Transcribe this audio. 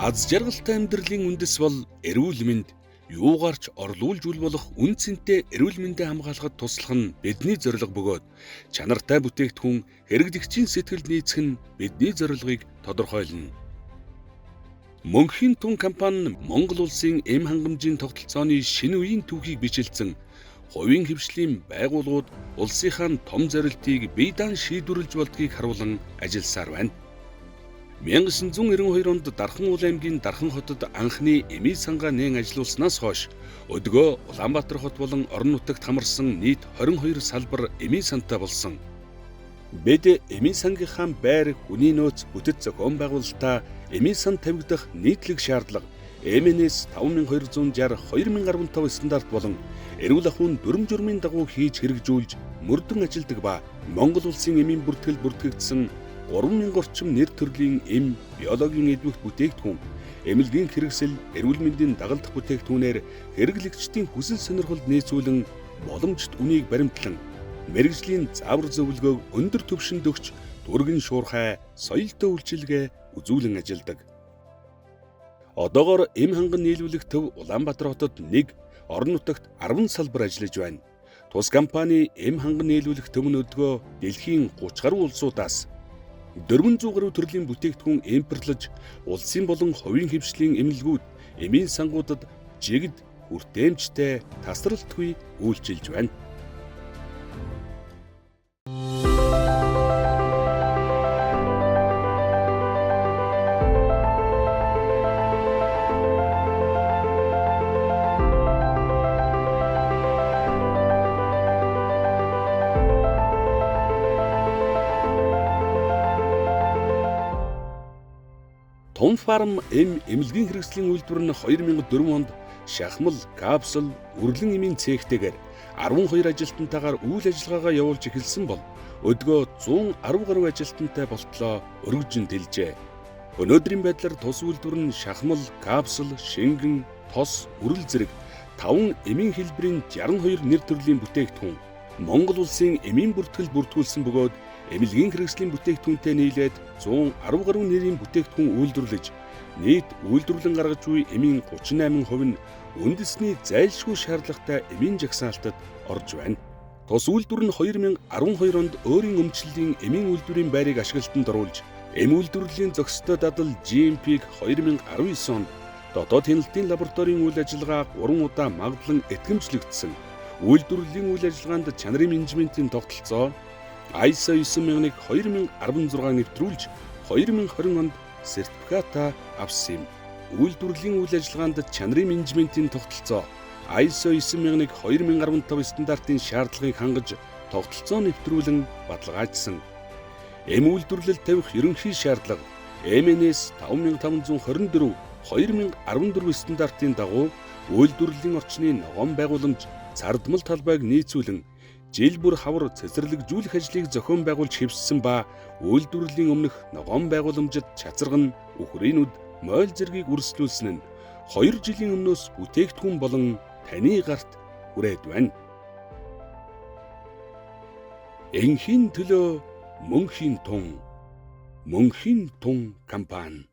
Аз жаргалтай амьдралын үндэс бол эрүүл мэнд. Юугаарч орлуулж үл болох үн цэнтэй эрүүл мэндэ хамгаалахад туслах нь бидний зорилго бөгөөд чанартай бүтээгдэхүүн хэрэглэгчийн сэтгэлд нийцэх нь бидний зорилгыг тодорхойлно. Мөнхийн тун компани нь Монгол улсын эм хангамжийн тогтолцооны шинэ үеийн түүхийг бичлсэн хувийн хвшлийн байгууллагууд улсынхаа том зорилтыг бие даан шийдвэрлэж болдгийг харуулan ажилласаар байна. 1992 онд Дархан уул аймгийн Дархан хотод анхны эми сангаа нээн ажиллуулснаас хойш өдгөө Улаанбаатар хот болон орон нутагт хамарсан нийт 22 салбар эми сантай болсон. Бид эми сангийнхаа байр, хүний нөөц, бүтэц зохион байгуулалтаа эми сан тавигдах нийтлэг шаардлага МНС 5260/2015 стандарт болон эрүүл ахуйн дүрм журмын дагуу хийж хэрэгжүүлж мөрдөн ажилдаг ба Монгол улсын эмийн бүртгэл бүртгэгдсэн 3000 орчим нэр төрлийн эм, биологийн эдвэх бүтээгдэхүүн, эмнэлгийн хэрэгсэл, эрүүл мэндийн дагалдах бүтээгдэхүүнээр хэрэглэгчдийн хүсэл сонирхолд нийцүүлэн боломжит үнийг баримтлан мэргэжлийн заавар зөвлөгөөг өндөр түвшинд өгч түргэн шуурхай соёлтой үйлчилгээ үзүүлэн ажилдаг. Одоогоор эм ханган нийлүүлэх төв Улаанбаатар хотод 1, орон нутагт 10 салбар ажиллаж байна. Тус компани эм ханган нийлүүлэх төв нь өдгөө дэлхийн 30 гаруй улсуудаас 400 гаруй төрлийн бүтээгдэхүүн импортлож улсын болон хувийн хвшлийн эмнэлгүүд, эмийн сангуудад жигд, хүртээмжтэй, тасралтгүй үйлчилж байна. Том фарм эмнэлгийн хэрэгслийн үйлдвэр нь 2004 онд шахмал, капсул, үрлэн эмийн цехтэйгээр 12 ажилтнтайгаар үйл ажиллагаагаа явуулж эхэлсэн бол өдгөө 110 гаруй ажилтнтай болтлоо өргөжин дэлжээ. Өнөөдрийн байдлаар тус үйлдвэр нь шахмал, капсул, шингэн, тос, үрэл зэрэг 5 эмийн хэлбэрийн 62 нэр төрлийн бүтээгдэхүүн Монгол улсын эмийн бүртгэл бүртгүүлсэн бөгөөд эмнэлгийн хэрэгслийн бүтээгдэхүүнтэй нийлээд 110 гаруй нэрийн бүтээгдэхүүн үйлдвэрлэж нийт үйлдвэрлэн гаргаж буй эмийн 38% нь үндэсний зайлшгүй шаардлагатай эмийн жагсаалтад орж байна. Тус үйлдвэр нь 2012 онд өөрийн өмчлөлийн эмийн үйлдвэрийн байрыг ашиглалтанд оруулж эм үйлдвэрлэлийн зохистой дадал GMP-г 2019 онд дотоод хяналтын лабораторийн үйл ажиллагаа 3 удаа магадлан этгэмжлэгдсэн. Үйлдвэрлэлийн үйл ажиллагаанд чанарын менежментийн тогтолцоо ISO 9000-ыг 2016 нэвтрүүлж 2020 онд сертификата авсан юм. Үйлдвэрлэлийн үйл ажиллагаанд чанарын менежментийн тогтолцоо ISO 9000-ыг 2015 стандартын шаардлагыг хангаж тогтолцоо нэвтрүүлэн баталгаажсан. Эм үйлдвэрлэлд тавих ерөнхий шаардлага MNS 5524/2014 стандартын дагуу үйлдвэрлэлийн орчны ногоон байгууламж цардмал талбайг нийцүүлэн жил бүр хавар цэцэрлэгжүүлэх ажлыг зохион байгуулж хэвшсэн ба үйлдвэрлэлийн өмнөх ногоон байгууламжид чацарга нь үхрийн үд, мойл зэргийг үргэлжлүүлсэн нь 2 жилийн өмнөөс бүтээгдэхүүн болон таны гарт хүрээд байна. Энхийн төлөө мөнхийн тун компани